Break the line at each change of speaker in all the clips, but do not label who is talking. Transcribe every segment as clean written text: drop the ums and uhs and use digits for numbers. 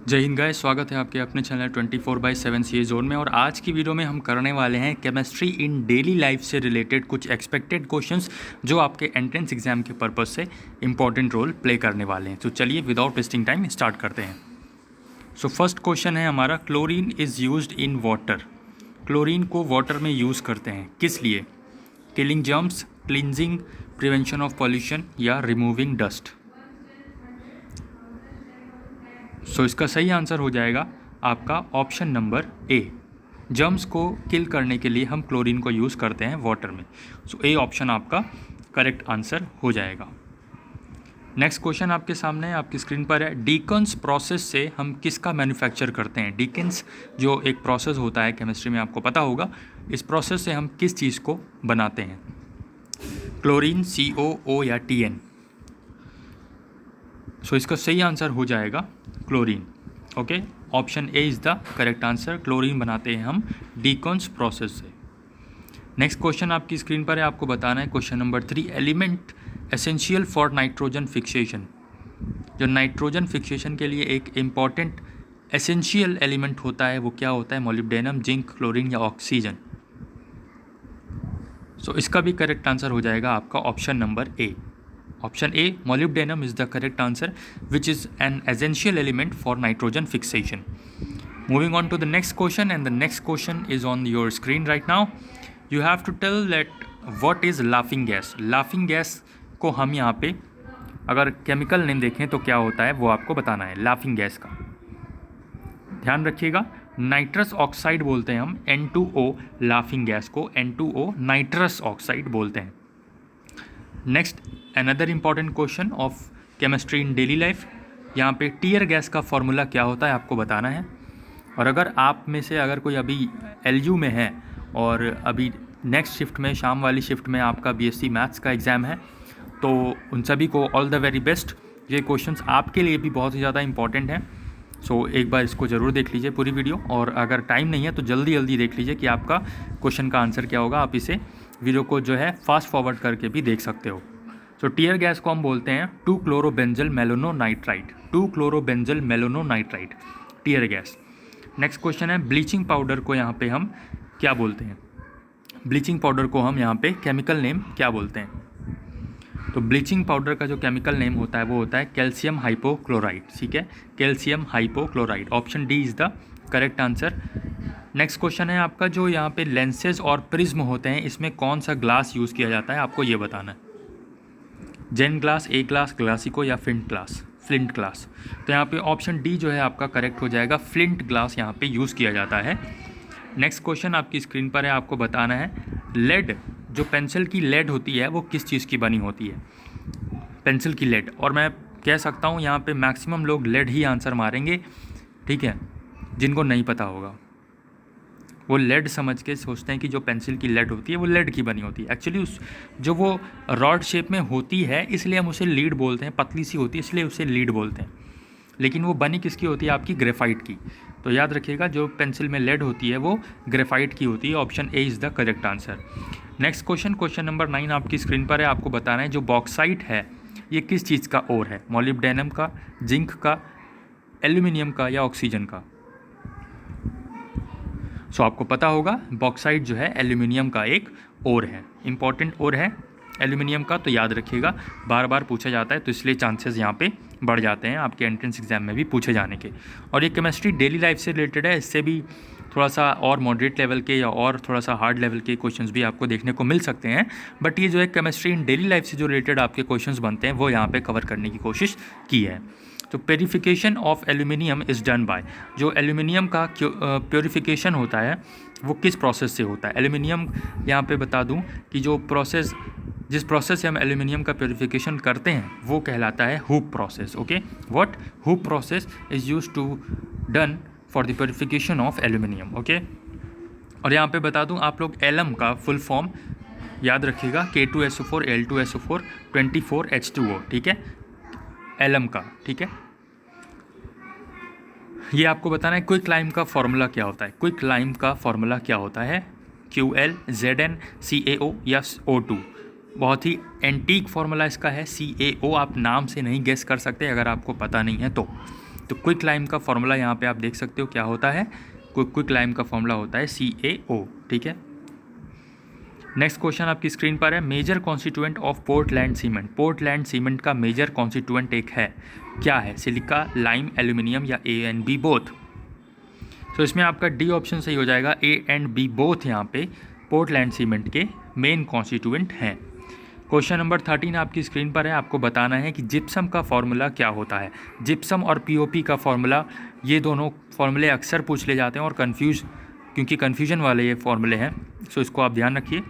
जय हिंद गाइस, स्वागत है आपके अपने चैनल 24/7 सी ए जोन में। और आज की वीडियो में हम करने वाले हैं केमिस्ट्री इन डेली लाइफ से रिलेटेड कुछ एक्सपेक्टेड क्वेश्चंस जो आपके एंट्रेंस एग्जाम के पर्पस से इंपॉर्टेंट रोल प्ले करने वाले हैं। तो चलिए विदाउट वेस्टिंग टाइम स्टार्ट करते हैं। सो फर्स्ट क्वेश्चन है हमारा, chlorine is used in water. Chlorine को वाटर में यूज़ करते हैं किस लिए? Killing germs, cleansing, prevention of pollution या रिमूविंग डस्ट। सो इसका सही आंसर हो जाएगा आपका ऑप्शन नंबर ए। जर्म्स को किल करने के लिए हम क्लोरीन को यूज़ करते हैं वाटर में। सो ए ऑप्शन आपका करेक्ट आंसर हो जाएगा। नेक्स्ट क्वेश्चन आपके सामने है, आपकी स्क्रीन पर है। डीकन्स प्रोसेस से हम किसका मैन्युफैक्चर करते हैं? डीकन्स जो एक प्रोसेस होता है केमिस्ट्री में, आपको पता होगा। इस प्रोसेस से हम किस चीज़ को बनाते हैं? क्लोरीन, COO या TN। सो इसका सही आंसर हो जाएगा chlorine. Okay, option A is the correct answer. Chlorine बनाते हैं हम डीकॉन्स प्रोसेस से। नेक्स्ट क्वेश्चन आपकी स्क्रीन पर है, आपको बताना है question number 3। Element essential for nitrogen fixation. जो नाइट्रोजन फिक्सेशन के लिए एक इम्पॉर्टेंट एसेंशियल एलिमेंट होता है वो क्या होता है? मोलिब्डेनम, जिंक, क्लोरीन या ऑक्सीजन। सो इसका भी करेक्ट आंसर हो जाएगा आपका option number A. Option A, molybdenum is the correct answer, which is an essential element for nitrogen fixation. Moving on to the next question, and the next question is on your screen right now. You have to tell that what is laughing gas. Laughing gas को हम यहाँ पे अगर chemical name देखें तो क्या होता है वो आपको बताना है। laughing gas का ध्यान रखिएगा, नाइट्रस ऑक्साइड बोलते हैं हम N2O। laughing gas को N2O नाइट्रस ऑक्साइड बोलते हैं। Next, another important question of chemistry in daily life. यहाँ पे टीयर गैस का फॉर्मूला क्या होता है आपको बताना है। और अगर आप में से अगर कोई अभी LU में है और अभी नेक्स्ट शिफ्ट में, शाम वाली शिफ्ट में आपका BSc मैथ्स का एग्ज़ाम है, तो उन सभी को ऑल द वेरी बेस्ट। ये क्वेश्चंस आपके लिए भी बहुत ही ज़्यादा इंपॉर्टेंट हैं। सो एक बार इसको ज़रूर देख लीजिए पूरी वीडियो, और अगर टाइम नहीं है तो जल्दी जल्दी देख लीजिए कि आपका क्वेश्चन का आंसर क्या होगा। आप इसे वीडियो को जो है फास्ट फॉरवर्ड करके भी देख सकते हो। सो टीयर गैस को हम बोलते हैं 2-क्लोरोबेंजल मेलोनोनाइट्राइड। 2-क्लोरोबेंजल मेलोनोनाइट्राइड टीयर गैस। नेक्स्ट क्वेश्चन है, ब्लीचिंग पाउडर को यहाँ पे हम क्या बोलते हैं? ब्लीचिंग पाउडर को हम यहाँ पे केमिकल नेम क्या बोलते हैं? तो ब्लीचिंग पाउडर का जो केमिकल नेम होता है वो होता है कैल्शियम हाइपोक्लोराइड। ठीक है, calcium hypochloride. Option D is the correct answer. Next question है आपका, जो यहाँ पे लेंसेज और प्रिज्म होते हैं इसमें कौन सा ग्लास यूज़ किया जाता है? आपको ये बताना है। जेन ग्लास, ए ग्लास, ग्लासिको या फ्लिंट ग्लास? Flint glass. तो यहाँ पे ऑप्शन डी जो है आपका करेक्ट हो जाएगा। फ्लिंट ग्लास यहाँ पे यूज़ किया जाता है। नेक्स्ट क्वेश्चन आपकी स्क्रीन पर है, आपको बताना है लेड, जो पेंसिल की लेड होती है वो किस चीज़ की बनी होती है? पेंसिल की लेड। और मैं कह सकता हूँ यहाँ पे मैक्सिमम लोग लेड ही आंसर मारेंगे, ठीक है, जिनको नहीं पता होगा वो लेड समझ के सोचते हैं कि जो पेंसिल की लेड होती है वो लेड की बनी होती है। एक्चुअली उस जो वो रॉड शेप में होती है इसलिए हम उसे लीड बोलते हैं, पतली सी होती है इसलिए उसे लीड बोलते हैं, लेकिन वो बनी किसकी होती है? आपकी ग्रेफाइट की। तो याद रखिएगा, जो पेंसिल में लेड होती है वो ग्रेफाइट की होती है। Option A is the correct answer. Next question, question number 9 आपकी स्क्रीन पर है, आपको बताना है जो बॉक्साइट है ये किस चीज़ का ओर है? मोलिब्डेनम का, जिंक का, एल्यूमिनियम का या ऑक्सीजन का? सो आपको पता होगा बॉक्साइट जो है एल्यूमिनियम का एक ओर है, इंपॉर्टेंट ओर है एल्यूमिनियम का। तो याद रखिएगा, बार बार पूछा जाता है तो इसलिए चांसेस यहाँ पे बढ़ जाते हैं आपके एंट्रेंस एग्जाम में भी पूछे जाने के। और ये केमिस्ट्री डेली लाइफ से रिलेटेड है, इससे भी थोड़ा सा और मॉडरेट लेवल के या और थोड़ा सा हार्ड लेवल के क्वेश्चंस भी आपको देखने को मिल सकते हैं। बट ये जो है केमिस्ट्री इन डेली लाइफ से जो रिलेटेड आपके क्वेश्चंस बनते हैं वो यहाँ पे कवर करने की कोशिश की है। तो purification of aluminium is done by, जो एल्यूमिनियम का प्योरीफिकेशन होता है वो किस प्रोसेस से होता है? एल्यूमिनियम यहाँ पे बता दूँ कि जो प्रोसेस, जिस प्रोसेस से हम एल्यूमिनियम का प्योरीफिकेशन करते हैं वो कहलाता है hoop process. Okay, what hoop process is used to done for the purification of aluminium. Okay, और यहाँ पे बता दूँ आप लोग एलम का फुल फॉर्म याद रखिएगा, K2SO4 L2SO4 24H2O। ठीक है, एलम का। ठीक है, ये आपको बताना है क्विक लाइम का फॉर्मूला क्या होता है? क्विक लाइम का फॉर्मूला क्या होता है? QL ZN CaO या O2। बहुत ही एंटीक फार्मूला इसका है CaO। आप नाम से नहीं गेस कर सकते अगर आपको पता नहीं है तो। तो क्विक लाइम का फॉर्मूला यहाँ पे आप देख सकते हो क्या होता है, क्विक लाइम का फॉर्मूला होता है CaO, ठीक है। नेक्स्ट क्वेश्चन आपकी स्क्रीन पर है, major constituent of Portland cement. Portland cement का मेजर कॉन्स्टिट्यूएंट एक है, क्या है? सिलिका, लाइम, एल्यूमिनियम या A and B बोथ। तो इसमें आपका डी ऑप्शन सही हो जाएगा, A and B बोथ यहाँ पे पोर्टलैंड सीमेंट के मेन कॉन्स्टिट्यूएंट हैं। क्वेश्चन नंबर 13 आपकी स्क्रीन पर है, आपको बताना है कि जिप्सम का फॉर्मूला क्या होता है। जिप्सम और POP का फॉर्मूला, ये दोनों फॉर्मूले अक्सर पूछ ले जाते हैं और क्योंकि कन्फ्यूजन वाले ये फॉर्मूले हैं, सो इसको आप ध्यान रखिए।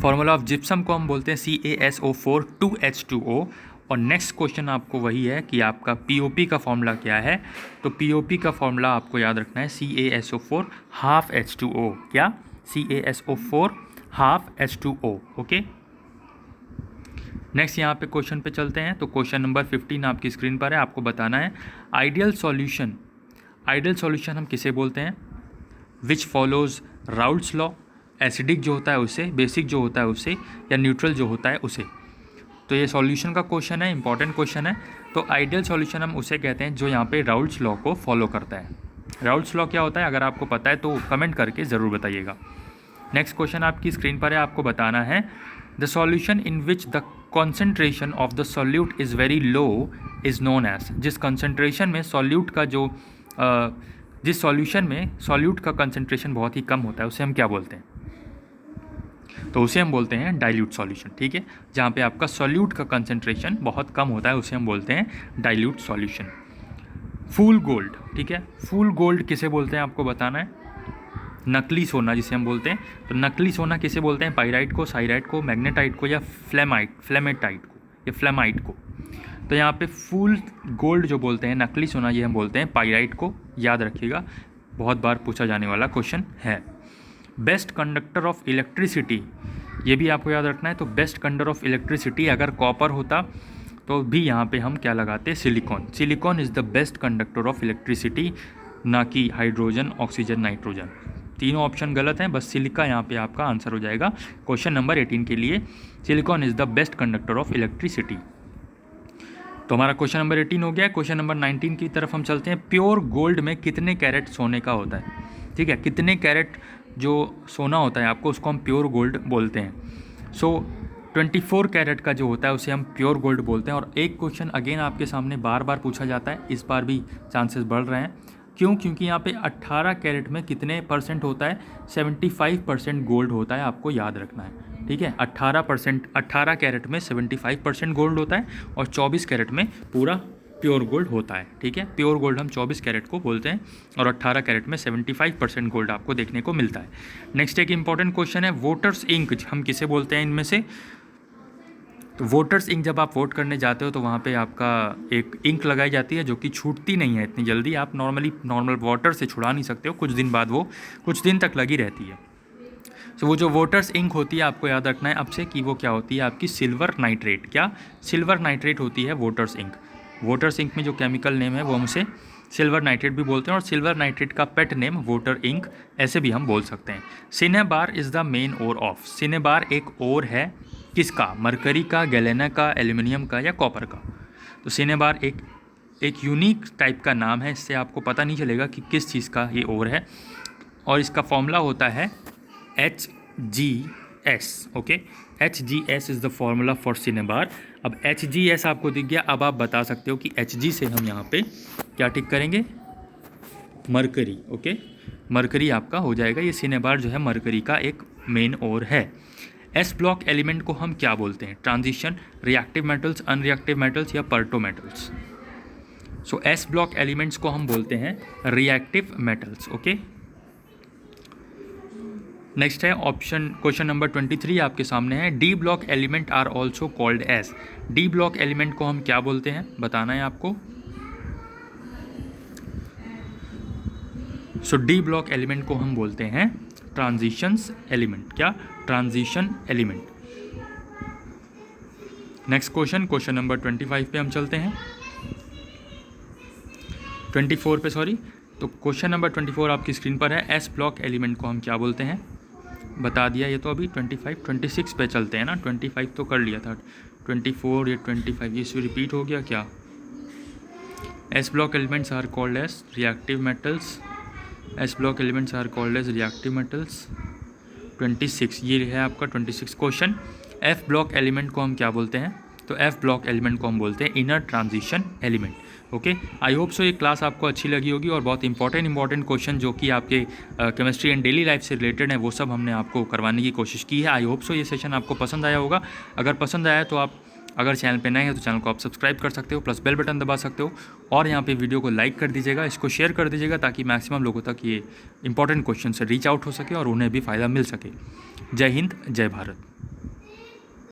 फॉर्मूला ऑफ जिप्सम को हम बोलते हैं CaSO4 2H2O। और नेक्स्ट क्वेश्चन आपको वही है कि आपका POP का फॉर्मूला क्या है। तो POP का फॉर्मूला आपको याद रखना है CaSO4 हाफ H2O। क्या? CaSO4 half H2O, okay. Next यहाँ पे क्वेश्चन पे चलते हैं। तो क्वेश्चन नंबर 15 आपकी स्क्रीन पर है, आपको बताना है आइडियल सॉल्यूशन। आइडियल सॉल्यूशन हम किसे बोलते हैं? विच फॉलोज राउल्ट्स लॉ, एसिडिक जो होता है उसे, बेसिक जो होता है उसे, या न्यूट्रल जो होता है उसे। तो ये सॉल्यूशन का क्वेश्चन है, इंपॉर्टेंट क्वेश्चन है। तो आइडियल सॉल्यूशन हम उसे कहते हैं जो यहाँ पे राउल्ट्स लॉ को फॉलो करता है। राउल्ट्स लॉ क्या होता है? अगर आपको पता है तो कमेंट करके ज़रूर बताइएगा। नेक्स्ट क्वेश्चन आपकी स्क्रीन पर है, आपको बताना है the solution in which the concentration of the solute is very low is known as. जिस कंसनट्रेशन में सॉल्यूट का जिस सॉल्यूशन में सॉल्यूट का कंसनट्रेशन बहुत ही कम होता है उसे हम क्या बोलते हैं? तो उसे हम बोलते हैं डाइल्यूट सॉल्यूशन, ठीक है। जहाँ पे आपका सॉल्यूट का कंसंट्रेशन बहुत कम होता है उसे हम बोलते हैं डाइल्यूट सॉल्यूशन। फूल गोल्ड, ठीक है। फूल गोल्ड किसे बोलते हैं आपको बताना है। नकली सोना जिसे हम बोलते हैं, तो नकली सोना किसे बोलते हैं? पाइराइट को, साइराइट को, मैग्नेटाइट को, या फ्लेमेटाइट को, या फ्लेमाइट को। तो यहाँ पे फूल गोल्ड जो बोलते हैं, नकली सोना, ये हम बोलते हैं पाइराइट को। याद रखिएगा, बहुत बार पूछा जाने वाला क्वेश्चन है। बेस्ट कंडक्टर ऑफ इलेक्ट्रिसिटी, ये भी आपको याद रखना है। तो बेस्ट कंडक्टर ऑफ इलेक्ट्रिसिटी अगर कॉपर होता तो भी यहाँ पे हम क्या लगाते? Silicon. Silicon is the best conductor of electricity, ना कि हाइड्रोजन, ऑक्सीजन, नाइट्रोजन। तीनों ऑप्शन गलत हैं, बस सिलिका यहाँ पे आपका आंसर हो जाएगा क्वेश्चन नंबर 18 के लिए। Silicon is the best conductor of electricity. तो हमारा क्वेश्चन नंबर 18 हो गया। क्वेश्चन नंबर 19 की तरफ हम चलते हैं। प्योर गोल्ड में कितने कैरेट सोने का होता है? ठीक है, कितने कैरेट जो सोना होता है आपको, उसको हम प्योर गोल्ड बोलते हैं। सो 24 कैरेट का जो होता है उसे हम प्योर गोल्ड बोलते हैं। और एक क्वेश्चन अगेन आपके सामने बार बार पूछा जाता है, इस बार भी चांसेस बढ़ रहे हैं। क्यों? क्योंकि यहाँ पे 18 कैरेट में कितने परसेंट होता है? 75% गोल्ड होता है, आपको याद रखना है, ठीक है। 18 कैरेट में 75% गोल्ड होता है और 24 कैरेट में पूरा प्योर गोल्ड होता है, ठीक है। प्योर गोल्ड हम 24 कैरेट को बोलते हैं और 18 कैरेट में 75% गोल्ड आपको देखने को मिलता है। नेक्स्ट एक इंपॉर्टेंट क्वेश्चन है, वोटर्स इंक हम किसे बोलते हैं इनमें से? तो वोटर्स इंक, जब आप वोट करने जाते हो तो वहाँ पे आपका एक इंक लगाई जाती है जो कि छूटती नहीं है इतनी जल्दी। आप नॉर्मल वाटर से छुड़ा नहीं सकते हो, कुछ दिन बाद वो कुछ दिन तक लगी रहती है। तो वो जो वोटर्स इंक होती है आपको याद रखना है अब से कि वो क्या होती है? आपकी सिल्वर नाइट्रेट। क्या? सिल्वर नाइट्रेट होती है वोटर्स इंक। वोटर्स इंक में जो केमिकल नेम है वो हम उसे सिल्वर नाइट्रेट भी बोलते हैं और सिल्वर नाइट्रेट का पेट नेम वोटर इंक ऐसे भी हम बोल सकते हैं। Cinnabar is the main ore of. Cinnabar एक ओर है किसका? मरकरी का, गैलेना का, एल्यूमिनियम का, या कॉपर का। तो सिनेबार एक यूनिक टाइप का नाम है, इससे आपको पता नहीं चलेगा कि किस चीज़ का ये ओर है। और इसका फॉर्मूला होता है HgS, okay. HgS is the formula for cinnabar. अब HgS आपको दिख गया, अब आप बता सकते हो कि Hg से हम यहाँ पे क्या टिक करेंगे? Mercury, okay. मरकरी आपका हो जाएगा। ये सिनेबार जो है मरकरी का एक मेन ओर है। एस ब्लॉक एलिमेंट को हम क्या बोलते हैं? Transition, reactive metals, unreactive metals, या पर्टो metals. So S block elements को हम बोलते हैं रिएक्टिव मेटल्स, ओके। नेक्स्ट है ऑप्शन, क्वेश्चन नंबर 23 आपके सामने है। D block element are also called as. D block element को हम क्या बोलते हैं? बताना है आपको। सो डी ब्लॉक एलिमेंट को हम बोलते हैं ट्रांजिशंस एलिमेंट। क्या? Transition element. Next question, question number 25 पे हम चलते हैं। 24 पे, सॉरी। तो क्वेश्चन नंबर 24 आपकी स्क्रीन पर है। एस ब्लॉक एलिमेंट को हम क्या बोलते हैं? बता दिया ये तो अभी। 26 पे चलते हैं ना, 25 तो कर लिया था। 24 या 25 ये रिपीट हो गया क्या? S block elements are called as reactive metals. S block elements are called as reactive metals. 26 ये है आपका 26 क्वेश्चन। एफ ब्लॉक एलिमेंट को हम क्या बोलते हैं? तो एफ ब्लॉक एलिमेंट को हम बोलते हैं inner transition element. Okay, I hope so ये क्लास आपको अच्छी लगी होगी और बहुत इंपॉर्टेंट क्वेश्चन जो कि आपके केमिस्ट्री एंड डेली लाइफ से रिलेटेड है वो सब हमने आपको करवाने की कोशिश की है। आई होप सो ये सेशन आपको पसंद आया होगा। अगर पसंद आया तो आप अगर चैनल पे नए हैं तो चैनल को आप सब्सक्राइब कर सकते हो, प्लस बेल बटन दबा सकते हो और यहाँ पे वीडियो को लाइक कर दीजिएगा, इसको शेयर कर दीजिएगा ताकि मैक्सिमम लोगों तक ये इंपॉर्टेंट क्वेश्चन से रीच आउट हो सके और उन्हें भी फ़ायदा मिल सके। जय हिंद, जय भारत।